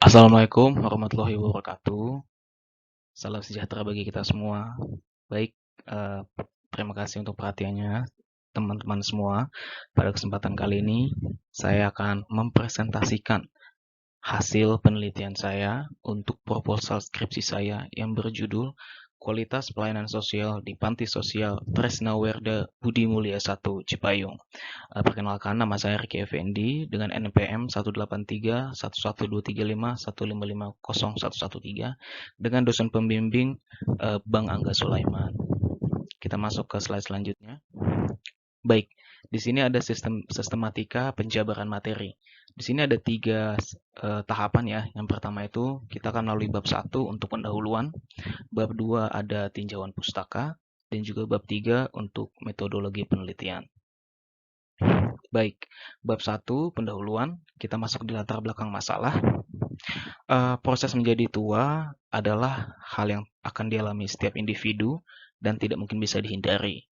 Assalamualaikum warahmatullahi wabarakatuh. Salam sejahtera bagi kita semua. Baik, eh, terima kasih untuk perhatiannya, teman-teman semua. Pada kesempatan kali ini, saya akan mempresentasikan hasil penelitian saya untuk proposal skripsi saya yang berjudul Kualitas Pelayanan Sosial di Panti Sosial Tresna Werda Budi Mulia 1 Cipayung. Perkenalkan, nama saya Ricky Effendi dengan NPM 183-11235-1550113 dengan dosen pembimbing Bang Angga Sulaiman. Kita masuk ke slide selanjutnya. Baik, di sini ada sistematika penjabaran materi. Di sini ada 3 tahapan ya. Yang pertama itu kita akan melalui bab 1 untuk pendahuluan, bab 2 ada tinjauan pustaka, dan juga bab 3 untuk metodologi penelitian. Baik, bab 1 pendahuluan, kita masuk di latar belakang masalah. Proses menjadi tua adalah hal yang akan dialami setiap individu dan tidak mungkin bisa dihindari.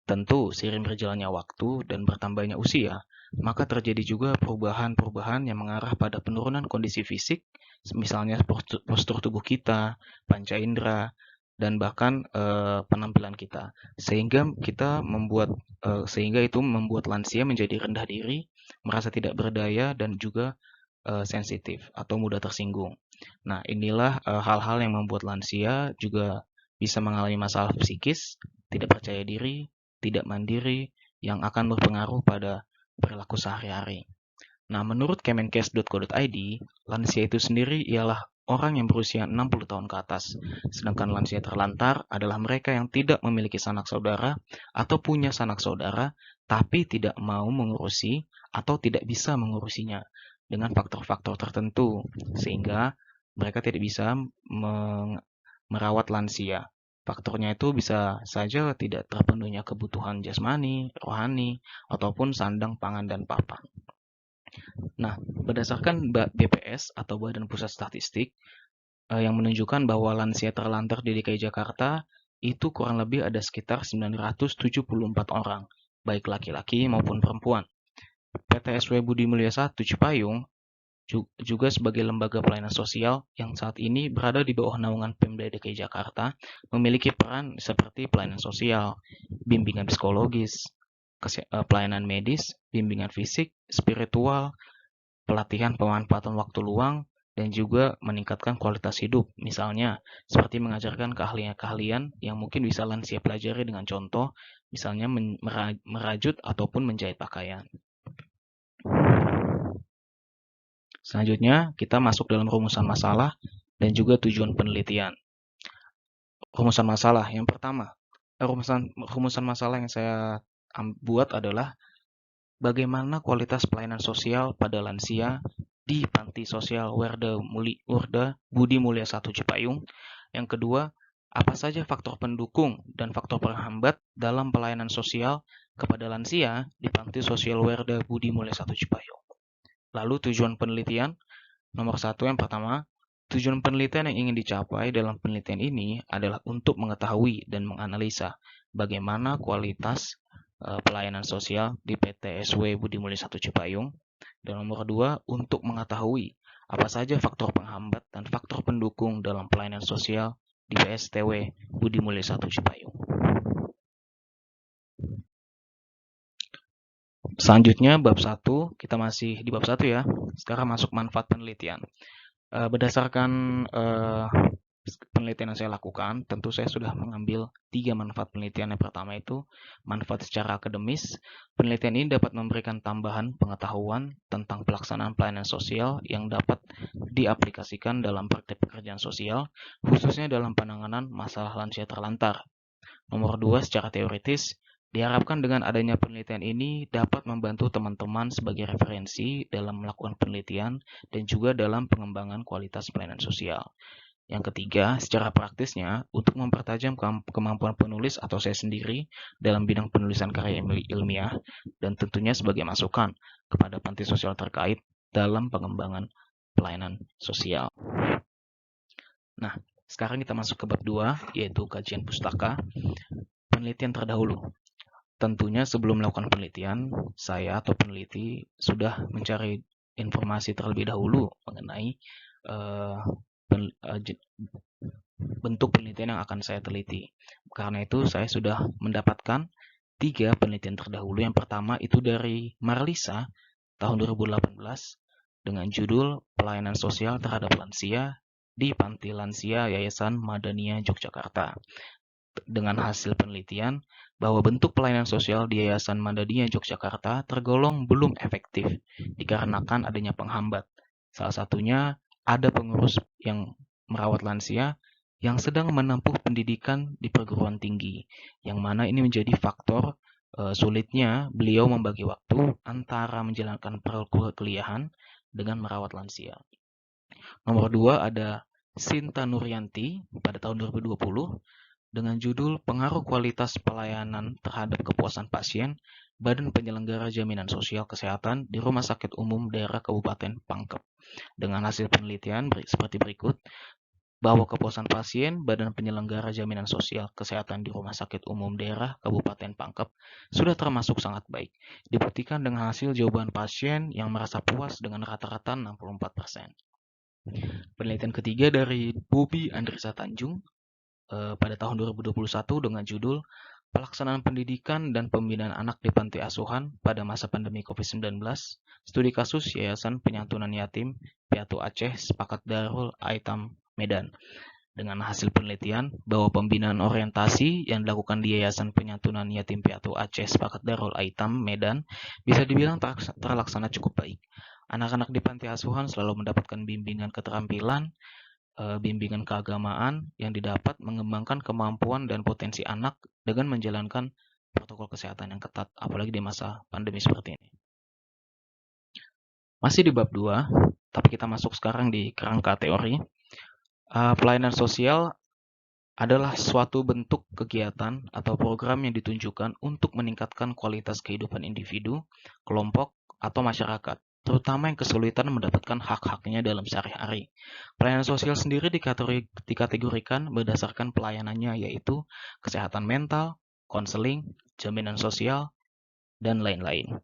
Tentu, seiring berjalannya waktu dan bertambahnya usia, maka terjadi juga perubahan-perubahan yang mengarah pada penurunan kondisi fisik, misalnya postur tubuh kita, panca indera, dan bahkan penampilan kita, sehingga itu membuat lansia menjadi rendah diri, merasa tidak berdaya, dan juga sensitif atau mudah tersinggung. Nah, inilah hal-hal yang membuat lansia juga bisa mengalami masalah psikis, tidak percaya diri, tidak mandiri, yang akan berpengaruh pada perilaku sehari-hari. Nah, menurut kemenkes.co.id, lansia itu sendiri ialah orang yang berusia 60 tahun ke atas, sedangkan lansia terlantar adalah mereka yang tidak memiliki sanak saudara atau punya sanak saudara, tapi tidak mau mengurusi atau tidak bisa mengurusinya dengan faktor-faktor tertentu, sehingga mereka tidak bisa merawat lansia. Faktornya itu bisa saja tidak terpenuhnya kebutuhan jasmani, rohani, ataupun sandang, pangan, dan papan. Nah, berdasarkan BPS atau Badan Pusat Statistik yang menunjukkan bahwa lansia terlantar di DKI Jakarta itu kurang lebih ada sekitar 974 orang, baik laki-laki maupun perempuan. PTSW Budi Mulia 1 Cipayung juga sebagai lembaga pelayanan sosial yang saat ini berada di bawah naungan Pemda DKI Jakarta, memiliki peran seperti pelayanan sosial, bimbingan psikologis, pelayanan medis, bimbingan fisik, spiritual, pelatihan pemanfaatan waktu luang, dan juga meningkatkan kualitas hidup, misalnya seperti mengajarkan keahlian-keahlian yang mungkin bisa lansia pelajari dengan contoh, misalnya merajut ataupun menjahit pakaian. Selanjutnya, kita masuk dalam rumusan masalah dan juga tujuan penelitian. Rumusan masalah yang pertama, rumusan masalah yang saya buat adalah bagaimana kualitas pelayanan sosial pada lansia di Panti Sosial Werda Budi Mulia 1 Cipayung. Yang kedua, apa saja faktor pendukung dan faktor penghambat dalam pelayanan sosial kepada lansia di Panti Sosial Werda Budi Mulia 1 Cipayung. Lalu tujuan penelitian, nomor 1 yang pertama, tujuan penelitian yang ingin dicapai dalam penelitian ini adalah untuk mengetahui dan menganalisa bagaimana kualitas pelayanan sosial di PTSW Budi Mulia 1 Cipayung. Dan nomor 2, untuk mengetahui apa saja faktor penghambat dan faktor pendukung dalam pelayanan sosial di PSTW Budi Mulia 1 Cipayung. Selanjutnya bab 1, kita masih di bab 1 ya. Sekarang masuk manfaat penelitian. Berdasarkan penelitian yang saya lakukan, tentu saya sudah mengambil 3 manfaat penelitian. Yang pertama itu manfaat secara akademis. Penelitian ini dapat memberikan tambahan pengetahuan tentang pelaksanaan pelayanan sosial yang dapat diaplikasikan dalam praktik pekerjaan sosial, khususnya dalam penanganan masalah lansia terlantar. Nomor 2, secara teoritis, diharapkan dengan adanya penelitian ini dapat membantu teman-teman sebagai referensi dalam melakukan penelitian dan juga dalam pengembangan kualitas pelayanan sosial. Yang ketiga, secara praktisnya, untuk mempertajam kemampuan penulis atau saya sendiri dalam bidang penulisan karya ilmiah, dan tentunya sebagai masukan kepada panti sosial terkait dalam pengembangan pelayanan sosial. Nah, sekarang kita masuk ke bab 2, yaitu kajian pustaka. Penelitian terdahulu. Tentunya sebelum melakukan penelitian, saya atau peneliti sudah mencari informasi terlebih dahulu mengenai uh, bentuk penelitian yang akan saya teliti. Karena itu saya sudah mendapatkan 3 penelitian terdahulu. Yang pertama itu dari Marlisa tahun 2018 dengan judul Pelayanan Sosial Terhadap Lansia di Panti Lansia Yayasan Madania Yogyakarta. Dengan hasil penelitian bahwa bentuk pelayanan sosial di Yayasan Madania Yogyakarta tergolong belum efektif dikarenakan adanya penghambat. Salah satunya ada pengurus yang merawat lansia yang sedang menempuh pendidikan di perguruan tinggi, yang mana ini menjadi faktor sulitnya beliau membagi waktu antara menjalankan perkuliahan dengan merawat lansia. Nomor 2 ada Sinta Nuryanti pada tahun 2020 dengan judul Pengaruh Kualitas Pelayanan Terhadap Kepuasan Pasien Badan Penyelenggara Jaminan Sosial Kesehatan di Rumah Sakit Umum Daerah Kabupaten Pangkep. Dengan hasil penelitian seperti berikut, bahwa kepuasan pasien Badan Penyelenggara Jaminan Sosial Kesehatan di Rumah Sakit Umum Daerah Kabupaten Pangkep sudah termasuk sangat baik. Dibuktikan dengan hasil jawaban pasien yang merasa puas dengan rata-rata 64%. Penelitian ketiga dari Bobi Andrisa Tanjung pada tahun 2021 dengan judul Pelaksanaan Pendidikan dan Pembinaan Anak di Panti Asuhan pada masa pandemi COVID-19, studi kasus Yayasan Penyantunan Yatim Piatu Aceh Sepakat Darul Aitam Medan. Dengan hasil penelitian bahwa pembinaan orientasi yang dilakukan di Yayasan Penyantunan Yatim Piatu Aceh Sepakat Darul Aitam Medan bisa dibilang terlaksana cukup baik. Anak-anak di panti asuhan selalu mendapatkan bimbingan keterampilan, bimbingan keagamaan yang didapat mengembangkan kemampuan dan potensi anak dengan menjalankan protokol kesehatan yang ketat, apalagi di masa pandemi seperti ini. Masih di bab 2, tapi kita masuk sekarang di kerangka teori. Pelayanan sosial adalah suatu bentuk kegiatan atau program yang ditunjukkan untuk meningkatkan kualitas kehidupan individu, kelompok, atau masyarakat, terutama yang kesulitan mendapatkan hak-haknya dalam sehari-hari. Pelayanan sosial sendiri dikategorikan berdasarkan pelayanannya, yaitu kesehatan mental, konseling, jaminan sosial, dan lain-lain.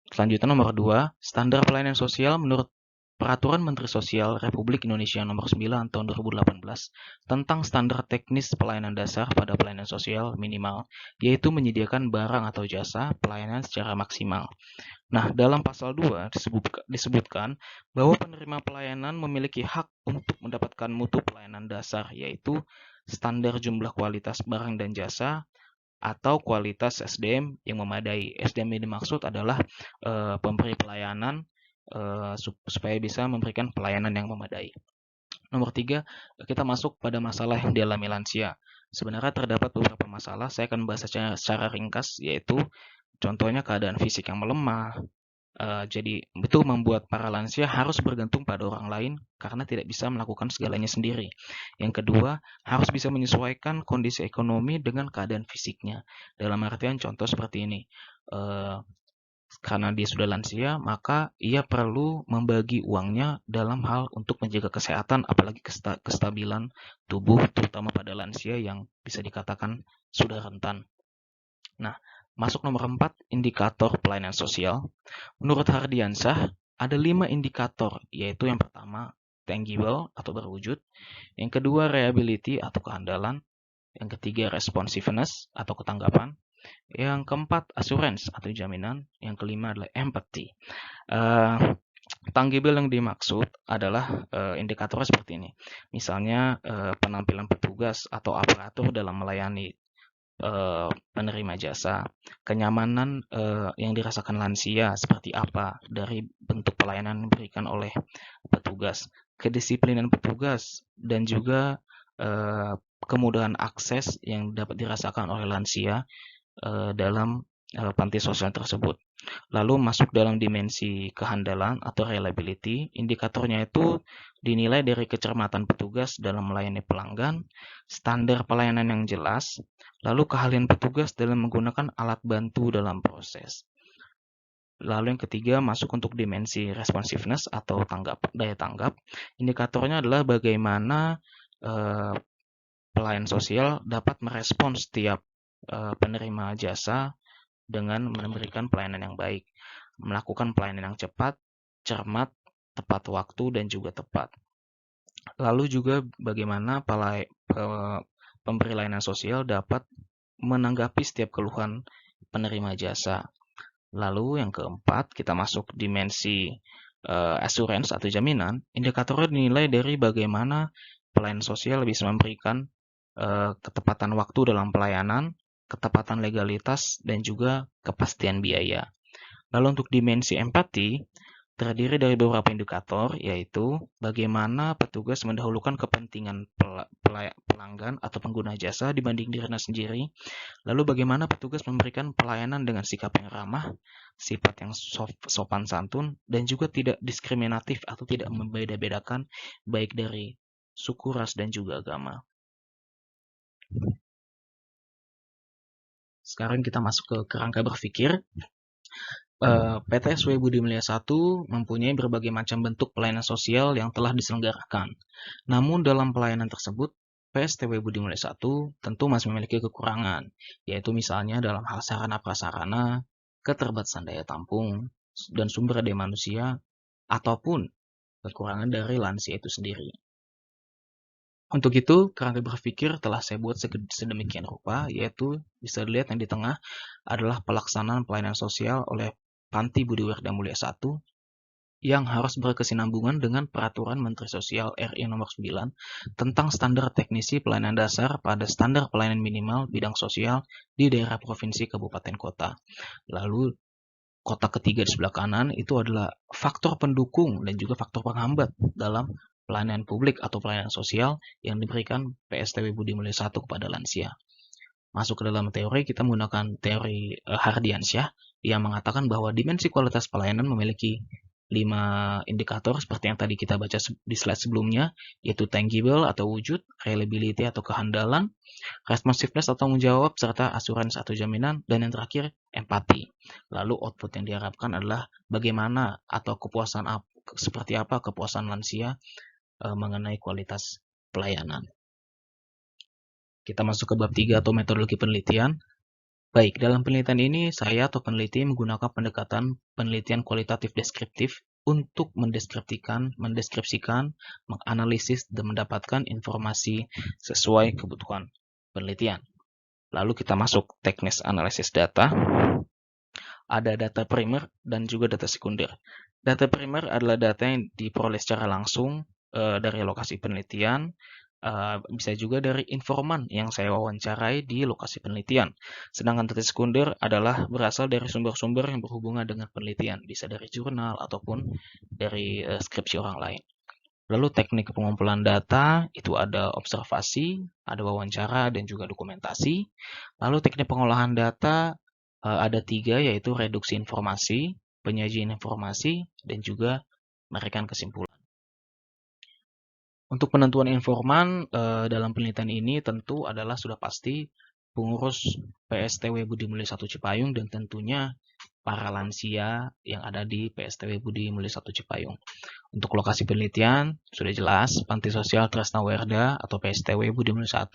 Selanjutnya nomor 2, standar pelayanan sosial menurut Peraturan Menteri Sosial Republik Indonesia Nomor 9 Tahun 2018 tentang standar teknis pelayanan dasar pada pelayanan sosial minimal, yaitu menyediakan barang atau jasa pelayanan secara maksimal. Nah, dalam pasal 2 disebutkan bahwa penerima pelayanan memiliki hak untuk mendapatkan mutu pelayanan dasar, yaitu standar jumlah kualitas barang dan jasa atau kualitas SDM yang memadai. SDM yang dimaksud adalah pemberi pelayanan supaya bisa memberikan pelayanan yang memadai. Nomor 3, kita masuk pada masalah yang dialami lansia. Sebenarnya terdapat beberapa masalah, saya akan membahas secara ringkas, yaitu contohnya keadaan fisik yang melemah. Jadi itu membuat para lansia harus bergantung pada orang lain karena tidak bisa melakukan segalanya sendiri. Yang kedua, harus bisa menyesuaikan kondisi ekonomi dengan keadaan fisiknya. Dalam artian contoh seperti ini, karena dia sudah lansia, maka ia perlu membagi uangnya dalam hal untuk menjaga kesehatan, apalagi kestabilan tubuh, terutama pada lansia yang bisa dikatakan sudah rentan. Nah, masuk nomor 4, indikator pelayanan sosial. Menurut Hardiansyah, ada 5 indikator, yaitu yang pertama, tangible atau berwujud, yang kedua, reliability atau kehandalan, yang ketiga, responsiveness atau ketanggapan, yang keempat, assurance atau jaminan. Yang kelima adalah empathy. Tangible yang dimaksud adalah indikatornya seperti ini. Misalnya penampilan petugas atau aparatur dalam melayani penerima jasa, kenyamanan yang dirasakan lansia seperti apa dari bentuk pelayanan yang diberikan oleh petugas, kedisiplinan petugas, dan juga kemudahan akses yang dapat dirasakan oleh lansia dalam panti sosial tersebut. Lalu masuk dalam dimensi kehandalan atau reliability, indikatornya itu dinilai dari kecermatan petugas dalam melayani pelanggan, standar pelayanan yang jelas, lalu keahlian petugas dalam menggunakan alat bantu dalam proses. Lalu yang ketiga masuk untuk dimensi responsiveness atau daya tanggap. Indikatornya adalah bagaimana pelayan sosial dapat merespons setiap penerima jasa dengan memberikan pelayanan yang baik, melakukan pelayanan yang cepat, cermat, tepat waktu, dan juga tepat. Lalu juga bagaimana pemberi layanan sosial dapat menanggapi setiap keluhan penerima jasa. Lalu yang keempat, kita masuk dimensi assurance atau jaminan. Indikatornya dinilai dari bagaimana pelayanan sosial bisa memberikan ketepatan waktu dalam pelayanan, ketepatan legalitas, dan juga kepastian biaya. Lalu untuk dimensi empati, terdiri dari beberapa indikator, yaitu bagaimana petugas mendahulukan kepentingan pelanggan atau pengguna jasa dibanding dirinya sendiri, lalu bagaimana petugas memberikan pelayanan dengan sikap yang ramah, sifat yang sopan santun, dan juga tidak diskriminatif atau tidak membeda-bedakan baik dari suku, ras, dan juga agama. Sekarang kita masuk ke kerangka berpikir. PT SW Budi Mulia 1 mempunyai berbagai macam bentuk pelayanan sosial yang telah diselenggarakan. Namun dalam pelayanan tersebut, PSTW Budi Mulia 1 tentu masih memiliki kekurangan, yaitu misalnya dalam hal sarana prasarana, keterbatasan daya tampung, dan sumber daya manusia, ataupun kekurangan dari lansia itu sendiri. Untuk itu, kerangka berpikir telah saya buat sedemikian rupa, yaitu bisa dilihat yang di tengah adalah pelaksanaan pelayanan sosial oleh Panti Budi Werda Mulia 1 yang harus berkesinambungan dengan Peraturan Menteri Sosial RI Nomor 9 tentang standar teknisi pelayanan dasar pada standar pelayanan minimal bidang sosial di daerah provinsi kabupaten kota. Lalu kotak ketiga di sebelah kanan itu adalah faktor pendukung dan juga faktor penghambat dalam pelayanan publik atau pelayanan sosial yang diberikan PSTW Budi Mulia 1 kepada lansia. Masuk ke dalam teori, kita menggunakan teori Hardiansyah yang mengatakan bahwa dimensi kualitas pelayanan memiliki 5 indikator seperti yang tadi kita baca di slide sebelumnya, yaitu tangible atau wujud, reliability atau kehandalan, responsiveness atau tanggung jawab, serta assurance atau jaminan, dan yang terakhir empati. Lalu output yang diharapkan adalah bagaimana atau kepuasan seperti apa kepuasan lansia mengenai kualitas pelayanan. Kita masuk ke bab 3 atau metodologi penelitian. Baik, dalam penelitian ini saya atau peneliti menggunakan pendekatan penelitian kualitatif deskriptif untuk mendeskripsikan, menganalisis, dan mendapatkan informasi sesuai kebutuhan penelitian. Lalu kita masuk teknis analisis data. Ada data primer dan juga data sekunder. Data primer adalah data yang diperoleh secara langsung dari lokasi penelitian, bisa juga dari informan yang saya wawancarai di lokasi penelitian. Sedangkan data sekunder adalah berasal dari sumber-sumber yang berhubungan dengan penelitian, bisa dari jurnal ataupun dari skripsi orang lain. Lalu teknik pengumpulan data itu ada observasi, ada wawancara, dan juga dokumentasi. Lalu teknik pengolahan data ada 3, yaitu reduksi informasi, penyajian informasi, dan juga memberikan kesimpulan. Untuk penentuan informan dalam penelitian ini tentu adalah sudah pasti pengurus PSTW Budi Mulia 1 Cipayung dan tentunya para lansia yang ada di PSTW Budi Mulia 1 Cipayung. Untuk lokasi penelitian sudah jelas, Panti Sosial Tresna Werda atau PSTW Budi Mulia 1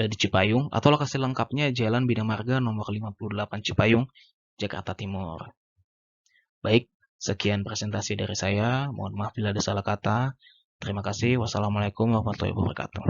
di Cipayung, atau lokasi lengkapnya Jalan Bina Marga nomor 58 Cipayung, Jakarta Timur. Baik, sekian presentasi dari saya. Mohon maaf bila ada salah kata. Terima kasih. Wassalamualaikum warahmatullahi wabarakatuh.